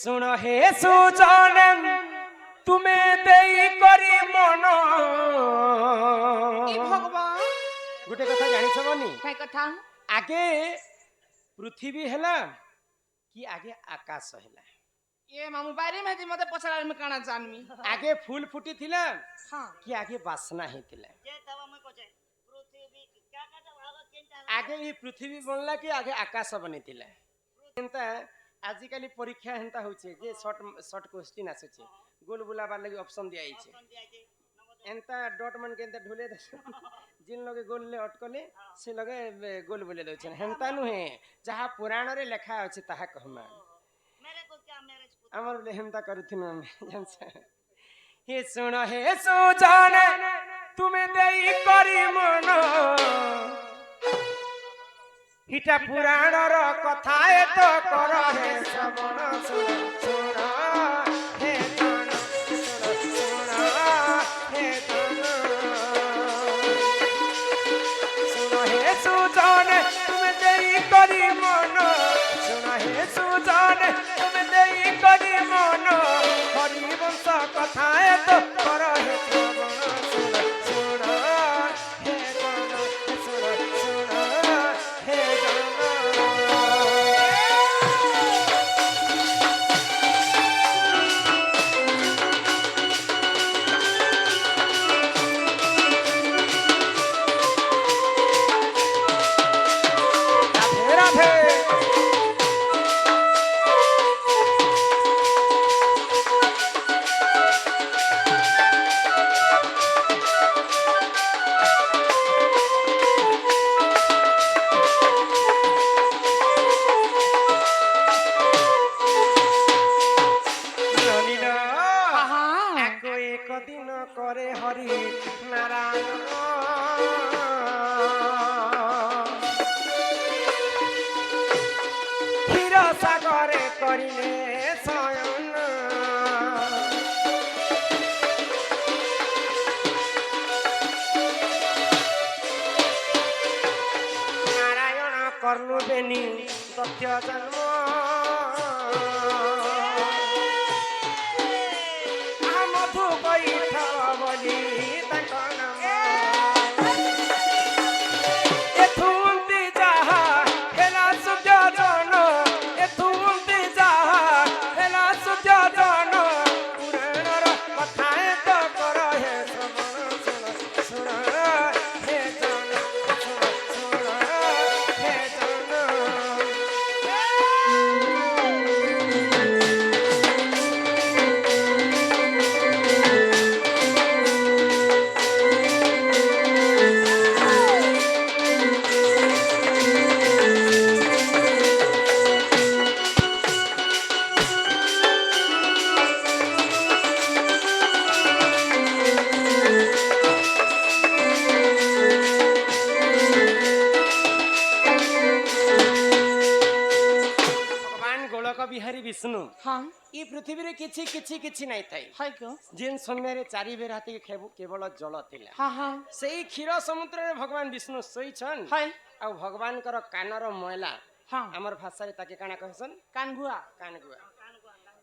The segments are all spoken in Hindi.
শুণ হে সুজন তুমি দেই করি মন এই ভগবান গোটে কথা জানিছ বনি কাই কথা আগে পৃথিবী হেলা কি আগে আকাশ হেলা ये मामू बारे में जी मते पछाड़ में काना जानमी आगे फूल फुटी थिला हां कि आगे बासना हेतिला जे तवा में कोचे पृथ्वी क्या कहता भाग केनता आगे ये पृथ्वी बनला कि आगे आकाश बनिथिला एंता आजि काली परीक्षा हेंता होचे जे शॉर्ट शॉर्ट क्वेश्चन आछे गोल बुलाबार लागि ऑप्शन दिया आइछे एंता डॉट मन के एंता ढोले जिन लगे गोल ले अटकले से लगे गोल बोले दउछन हेंता नुहे जहा पुराण रे लेखा अछि ताहा कहमा मेरे को क्या मैरिज हमर लेहमता करथिन हम जानछ हे सुन हे सुजान तुमे देई करी मन हिटा पुराण र कथा ए तो कर हे श्रवण सुन सुन हे जन सुन सुन हे जन सुन हे सुजान तुमे देई करी मन सुन हे सुजान तुमे देई करी मन हरि वंश कथा ए तो कर हे श्रवण सुन सुन हे जन सुन सुन हे जन राधे राधे নীলা हां এক এক দিন করে হরি নারায়ণ ক্ষীর সাগরে করিলে শয়ন নারায়ণ করলু বেনি তথ্য জন্ম মধু বৈঠ বলি তাଙ୍କ নাম এথুন্তি যাহা হেলা সূর্য জন এথুন্তি যাহা হেলা সূর্য জন পুরাণর কথা তো কর হে শ্রবণ শুন শুন হে জন শুন শুন হে জন भगवान गोलक बिहारी विष्णु हां ई पृथ्वी रे किछि किछि किछि नै थाई हाय को जेन समय रे चारि बेर हाथी केवल जल थिला हां हां सेई क्षीर समुद्र रे भगवान विष्णु सोई छन हाय आ भगवान कर कानर मैला हां हमर भाषा रे ताके काना कहसन कानगुआ कानगुआ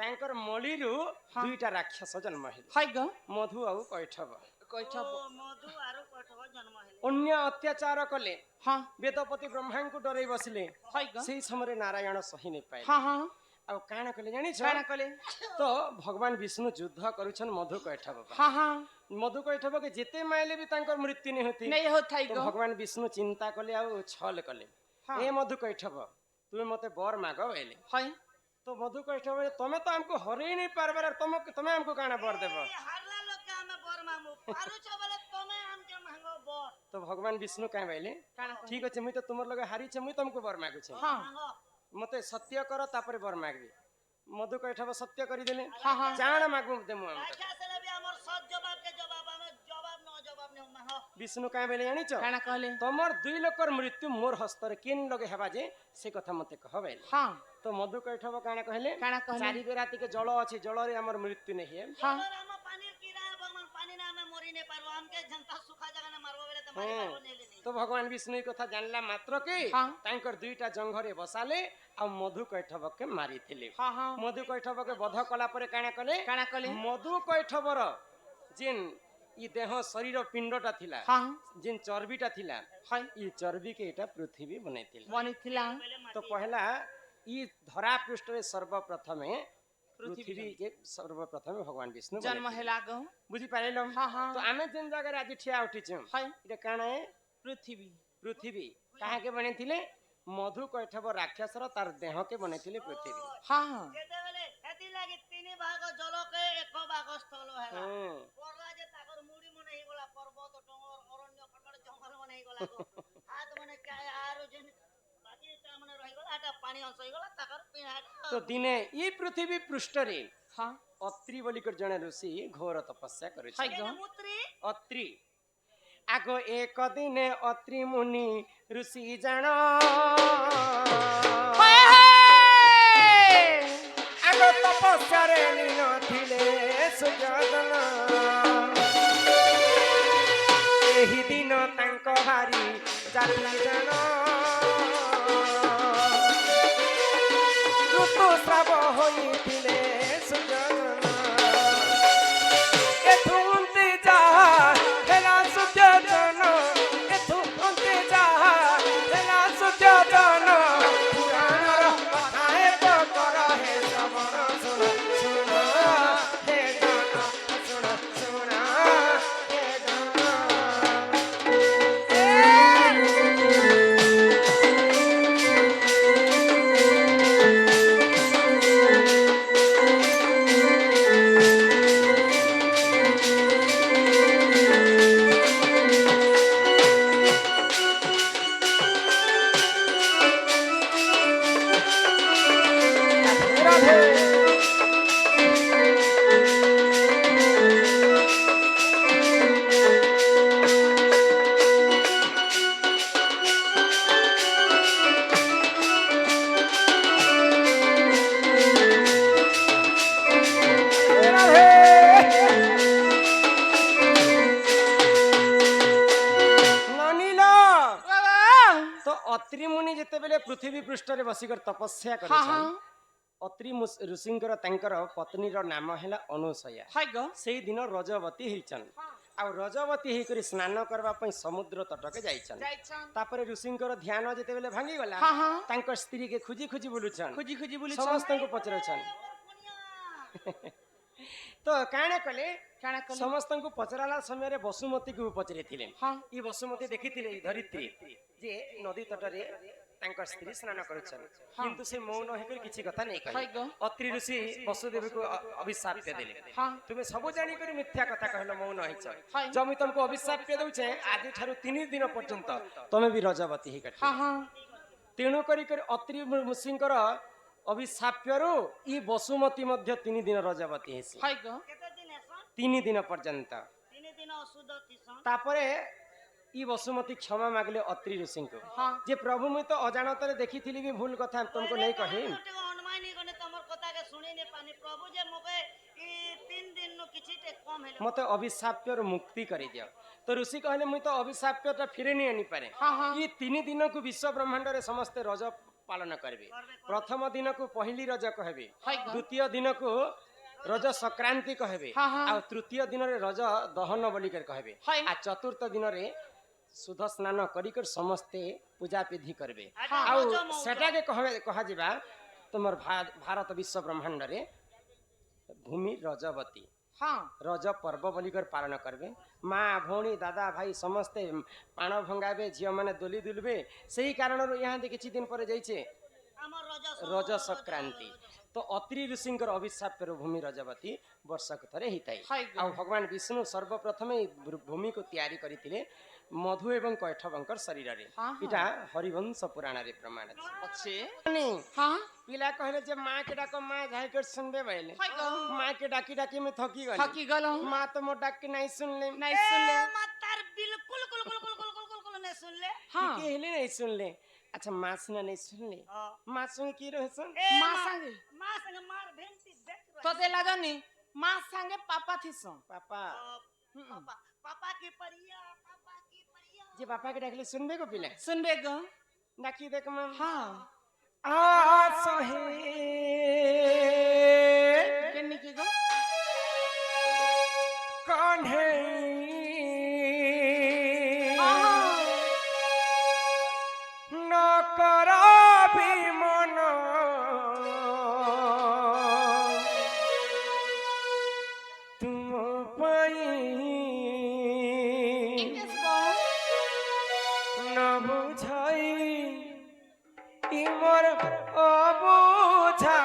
तांकर मलिरु दुईटा राक्षस जन्म हेले हाय को मधु आ कैठब कोइठा मधु आरो कठव जन्म हेले अन्य अत्याचार कले हां वेदपति ब्रह्मा को डरै बसले हाय को सेई समय नारायण सही नै पाए हां हां आ काना कले जानि छ काना कले तो भगवान विष्णु युद्ध करुछन मधु कैठब हां हां मधु कैठब के जेते माइले भी तांकर मृत्यु नै होती नहीं हो थाई तो को भगवान विष्णु चिंता कले आ छल कले हाँ। ए मधु कैठब तुमे मते बर माग एले हाय तो मधु कैठब तमे तो हमको हरई नहीं पारबार तमे हमको काना बर देबो हारला लोग के हमें बर मांगू पारू छ बोले तमे हमके मांगो बर तो भगवान विष्णु काहे बैले काना कले ठीक अछि मुई तो तुमर लगे हारी छ मुई तुमको बर मागु छ हां मांगो मते सत्य कर तापर बर मागबी मधु कैठब सत्य करी देले हां हां जान मागु देमु हम अच्छा से भी हमर सब जवाब के जवाब हमें जवाब न मांगो विष्णु काहे बैले जानि छ काना कहले तमर दुई लोकर मृत्यु मोर हस्तर केन लगे हेबा जे से कथा मते कहबे हां तो मधु कैठब काना कहले काना कहले चारि बेराती के जल अछि जल रे हमर मृत्यु नै हे हां अगर हम पानी कीड़ा भगवान पानी ना हमें मोरी नहीं पारवा हमके जनता सुखा जगह ना मारबो बेले त मारी हाँ। पाबो नेले नहीं तो भगवान विष्णु कथा जानला मात्र के हाँ। तांकर दुईटा जंघरे बसाले आ मधु कैठव के मारिथिले हाँ हाँ मधु कैठव के बध कला परे काना कले काना कले मधु कैठवर जेन ई देह शरीर पिंडटा थिला हाँ जेन चर्बीटा थिला हाय ई चर्बी के एटा पृथ्वी बनैथिले बनिथिला तो पहला ई धरा पृष्ठ रे सर्वप्रथमे पृथ्वी के सर्वप्रथमे भगवान विष्णु जन्म हेला गो बुझी पाइलो हाँ हाँ तो आमे जेन जगह आज ठिया उठिछु हाय इटा काना है पृथ्वी पृथ्वी कहाँ के बनैथिले मधु कैठव राक्षसर तार देह के बनैथिले पृथ्वी हाँ हाँ केते बेले हेती लागि तीन भाग जल के एक भाग स्थल हैला हाँ। परला जे ताकर मुड़ी मने ही गला पर्वत डोंगर अरण्य खटखट जंगल मने ही गला हाथ मने काय आरो जेन बाकी ता मने रहि गला आटा पानी अंश ही गला ताकर पिहाट तो दिने ई पृथ्वी पृष्ठ रे हाँ अत्रि बोलिकर जने ऋषि घोर तपस्या करे हाय छै गो मुत्री अत्रि आगो एक दिने अत्रि मुनि ऋषि जान हाय हाय आगो तपस्या रे लीन थिले सुजदन एही दिन तांको भारी जाति जान ऋतुस्राव होइथिले सुजदन एथु अन्ते जा हेला सुजदन एथु अन्ते जा हेला सुजदन पुराणर कथाए कर हे श्रवण सुन सुन हे गान सुन सुन हे गान ननिला तो अत्रि मुनि जेते बेले पृथ्वी पृष्ठ रे बसिकर तपस्या करे हाँ छन हाँ अत्रि ऋषिंकर तांकर पत्नीर नाम हैला अनुसया हाय गो सेई दिन रजवती हेचन आ रजवती हेई करी स्नान करबा पई समुद्र तट के जाइछन जाइछन तापरे ऋषिंकर ध्यान जेते बेले भांगी गला हाँ हाँ तांकर स्त्री के खुजी खुजी बोलुछन खुजी खुजी बोली समस्त को पचरछन तो काणे कले काना कले समस्त को पचराला समय रे वसुमती को पचरेथिले हाँ ई वसुमती देखिथिले ई धरित्री जे नदी तटरे तांकर स्त्री स्नान करुछन किंतु से मौन हेकर किछि कथा नै हाय कहि गो अत्रि ऋषि वसुदेव को अभिशाप देले हाँ तुमे सब जानी करी मिथ्या कथा कहलो मौन होइछ हाय जमी तुमको अभिशाप देउछे आज थारु 3 दिन पर्यंत तमे भी रजवती हि कट हाँ हाँ तेणु करी अत्रि ऋषिंकर अभिशाप्यरु ई वसुमती मध्य 3 दिन रजवती हेसी हाय गो केते दिन एसन 3 दिन पर्यंत तीन दिन अशुद्ध तिसन तापरे ई वसुमती क्षमा मागले अत्रि ऋषि को हाँ जे प्रभु मुई तो अजाणतरे देखिथिली भी भूल कथा तुमको नहीं कहि अनुमानी गने तमर कथा के सुनी ने पानी प्रभु जे मोके ई 3 दिन नो किछि टे कम हेले मते अभिशाप्यर मुक्ति करि दियो तो ऋषि कहले मुई तो अभिशाप्यटा फिरे नहीं आनी पारे हाँ हाँ ई 3 दिन को विश्व ब्रह्मांड रे समस्त रज पालन करबे प्रथम दिन को पहली रज कहबे हाय गो द्वितीय दिन को रज संक्रांति कहबे हाँ, हाँ। आ तृतीय दिन रे रज दहन बोली कर कहबे हाय। आ चतुर्थ दिन रे शुद्ध स्नान करी कर समस्ते पूजा विधि करबे हाँ। आ सेटा के कहबे कहा जिबा तुमर भारत विश्व ब्रह्मांड रे भूमि रजवती हाँ रज पर्व बोलिकर पालन करबे माँ भौणी दादा भाई समस्ते पाण भंगाबे झियो माने दोली दुलबे सही कारण यहाँ दे किछि दिन पर जाइछे हमर रज संक्रांति तो अत्रि ऋषिंकर अभिशाप भूमि रजवती वर्षक थरे हिताई हाय गो। आ भगवान विष्णु सर्वप्रथम भूमि को तैयारी करथिले मधु एवं कैठवंकर शरीर रे हाँ, हाँ। इटा हरिवंश पुराण रे प्रमाण अछि अच्छे हाँ पिला कहले जे माँ के डाको माँ जाय कर सुनबे बैले हाय गो माँ के डाकी डाकी में थकी गली थकी गलो माँ तो मोर डाक के नहीं सुन ले नहीं सुन ले मातार बिल्कुल कुल कुल कुल कुल कुल कुल कुल ने सुन ले हाँ के hele नहीं सुन ले अच्छा माँ सुना नहीं सुन ले माँ संगे की रहे सन ए माँ संगे माँ संगे मार भेंटी देख तो देला जानी माँ संगे पापा थी सो पापा पापा पापा पापा की परिया पापा की परिया যে বাপাকে ডাকলে শুনবে গো পিলে सुनबे गो ডাকি দেখ মা हाँ আসহে केन्नी की गो কাन्हे हाँ ন করাবি মন তুম পাই इंग्लिश गो ন বুঝাই ইমর অবুঝা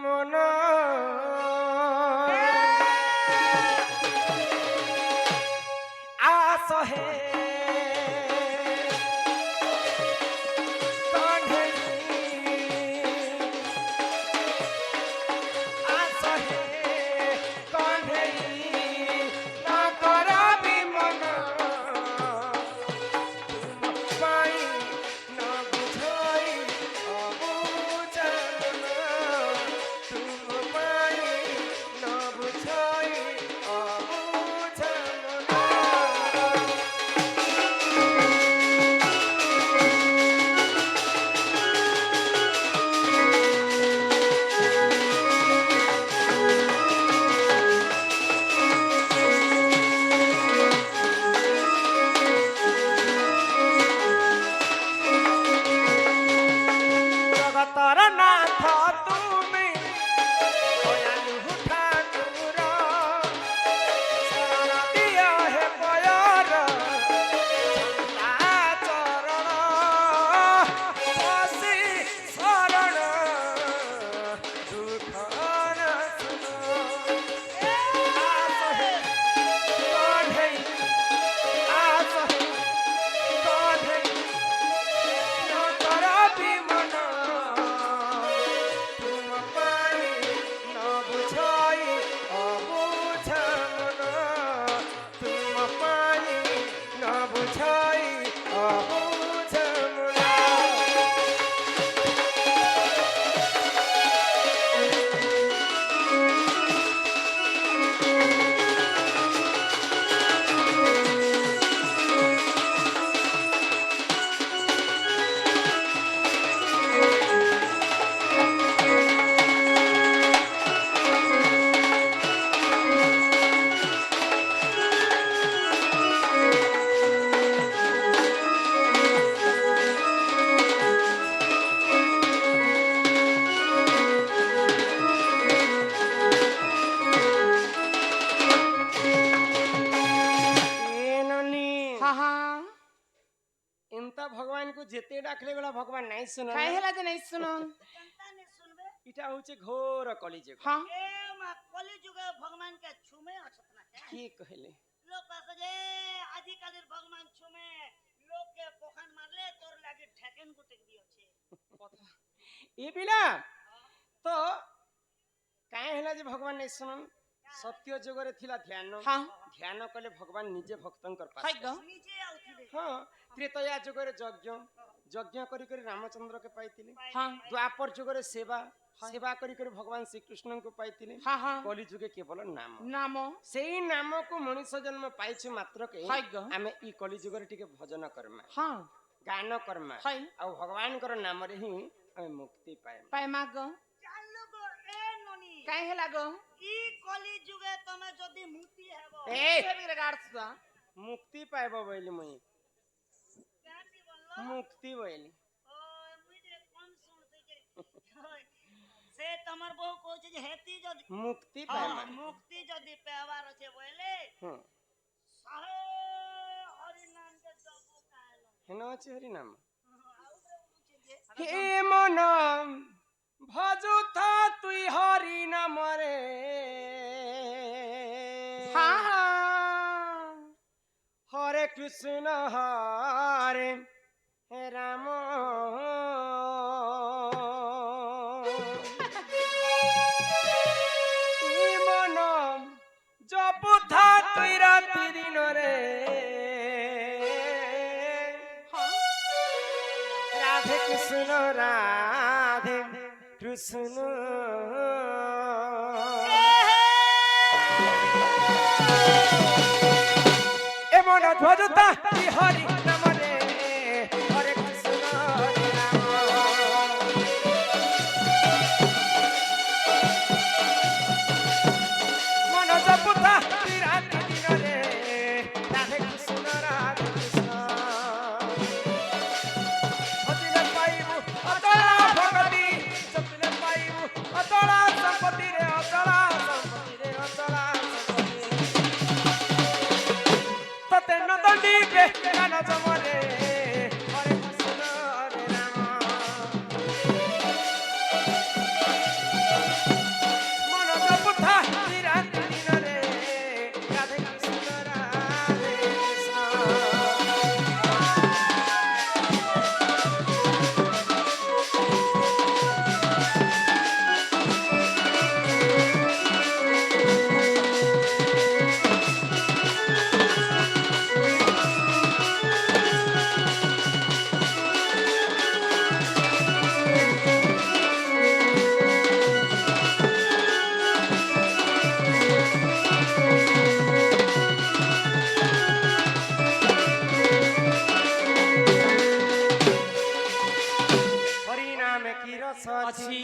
মন আসহে কান্হে আসহে কান্হে না করাবি মন তুম পাই না বুঝাই অবুঝা তুম পাই না বুঝাই অবুঝা জগতর নাথ তুমি দয়ালু ঠাকুর শরণ দিয় হে পয়র চরণ বসি শরণ দুঃখ শুন আসহে কঢ়েই আসহে কঢ়েই ন করবি মন তুম পাই ন বুঝাই অবুঝা মন তুম পাই ন বুঝাই অবুঝা মন हाँ हाँ इंता भगवान को जेते डाकले गला भगवान नहीं सुन काहे हेला जे नहीं सुनो जनता ने सुनबे इटा होचे घोर कलिजुग हाँ ए मा कली जुगे भगवान के छुमे अछत ना के की कहले लोग कहते जे आजि कालिर भगवान छुमे लोग के पोखन मारले तोर लागे ठेकेन गुटेक भी अछि ए पिला तो काहे हेला जे भगवान नहीं सुनन सत्य जुगरे थिला ध्यान हाँ ध्यान कले भगवान निजे भक्तन कर हाय पास गो नीचे आउथिले हाँ त्रेतया जुगरे यज्ञ यज्ञ करी करी रामचंद्र के पाइतिले हाँ द्वापर जुगरे सेवा सेवा करी करी भगवान श्री कृष्ण को पाइतिले हाँ हाँ कली जुगे केवल नाम नामो सेई नाम को मनुष्य जन्म पाइछु मात्र के हाय गो आमे ई कली जुगरे टिके भजन करमा हाँ गान करमा हाय आ भगवान कर नाम रे ही आमे मुक्ति पाए पाए मा गो जान लोग ए ननी काहे हेला गो ई कली जुगे तमे जदी मुक्ति हेबो ए सेविंग रिगार्ड्स दा मुक्ति पाएबो बोली मुई गाती बोललो मुक्ति बोली ओ मुई जे कम सुनते के से तमर बहु कहै छै जे हेती जदी मुक्ति हाँ, पाएबा मुक्ति जदी पेवार আছে बोले हां साहे हरि नाम के जपो कालो हेना अछि हरि नाम आउरे बुझे जे हे मन भजु था तुई हरि नाम रे हाँ हाँ हरे कृष्ण हरे राम ई मन जपु था तुई राति दिन रे हाँ राधे कृष्ण राधे कृष्ण ধ্বজতা হরি নাম রে হরে কৃষ্ণ হরে রাম মন জপুতা রাতি দিন রে রাধে কৃষ্ণ রাধে কৃষ্ণ ভজিলে পাইবু অচলা ভগতি জপিলে পাইবু অচলা সম্পত্তি রে অচলা সম্পত্তি রে অচলা সম্পত্তি ততে নদীবে গান জমরে হরে কৃষ্ণ হরে রাম মন জপুতা রাতি দিন রে রাধে কৃষ্ণ রাধে কৃষ্ণ হরিনাম কি রস ଅଛି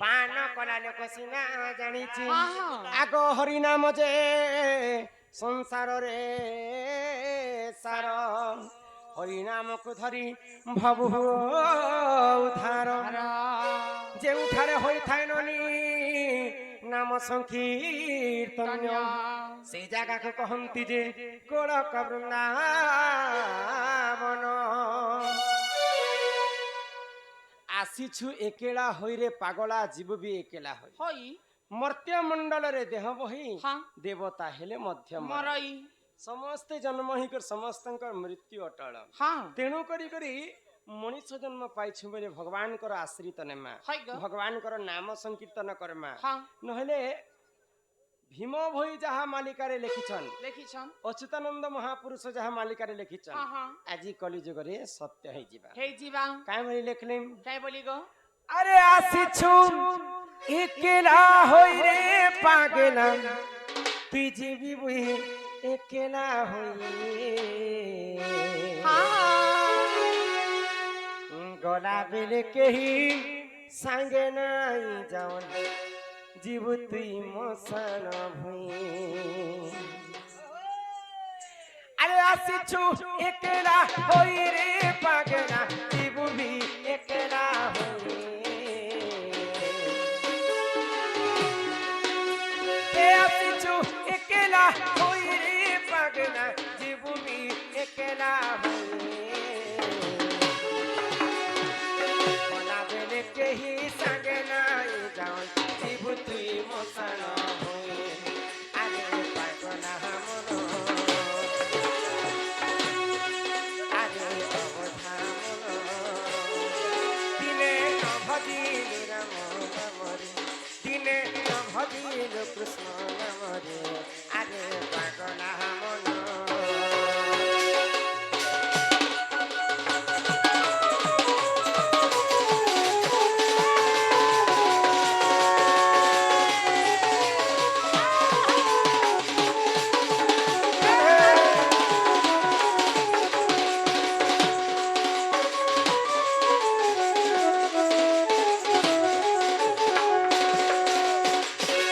পান কলা লোক সিনা জানিছি হ্যাঁ, হ্যাঁ। আগ হরিনাম যে সংসারে সার হরিনামକୁ ধরি ভবু উদ্ধার ଯେଉଁଠାରେ ହୋଇଥାଏ ନନି ନାମ ସଂକୀର୍ତ୍ତନ୍ୟ ସେଇ ଜାଗାକୁ କହନ୍ତି ଯେ ଗୋଳକ ବୃନ୍ଦାବନ ଆସିଛୁ ଏକେଲା ହୋଇରେ ପାଗଳା ଯିବୁ ବି ଏକେଲା ହୋଇ হই ମର୍ତ୍ତ୍ୟ ମଣ୍ଡଳରେ ଦେହ ବହି ହଁ ଦେବତା ହେଲେ ମଧ୍ୟ ମର। মরই ସମସ୍ତେ ଜନ୍ମ ହେଇକରି ସମସ୍ତଙ୍କର ମୃତ୍ୟୁ ଅଟଳ হ্যাঁ ତେଣୁ କରି କରି ମଣିଷ ଜନ୍ମ ପାଇଛୁ ବୋଲି ଭଗବାନଙ୍କର ଆଶ୍ରିତ ନେମା ହଇ ଗ ଭଗବାନଙ୍କର ନାମ ସଂକୀର୍ତ୍ତନ କରମା হ্যাঁ ନହେଲେ ଭୀମ ଭୋଇ ଯାହା ମାଲିକାରେ ଲେଖିଛନ୍ লেখিছন ଅଚ୍ୟୁତାନନ୍ଦ ମହାପୁରୁଷ ଯାହା ମାଲିକାରେ ଲେଖିଛନ୍ হ্যাঁ হ্যাঁ ଆଜି କଲିଯୁଗରେ ସତ୍ୟ ହେଇଯିବା হেই ଯିବା କାହିଁ ବୋଲି ଲେଖିଲେ তাই বলি গো আরে আসিছু একেলা হই রে পাগলা তুই যাবি বই একেলা হই গলা বেলে কেহি সাঙ্গে নাই যাওন জীবু তুই মশান ভুই আরে আসিছু একেলা হই রে পাগলা জীবু বি একেলা হই আসিছু একেলা হই রে পাগলা জীবু বি একেলা হই বেলে কেহি সাঙ্গে নাই যাও জীবু তুই মশান হই আরে পাগলা মন আরে অবধা মন দিনে ভজিল রাম নামরে দিনে ভজিল কৃষ্ণ নামরে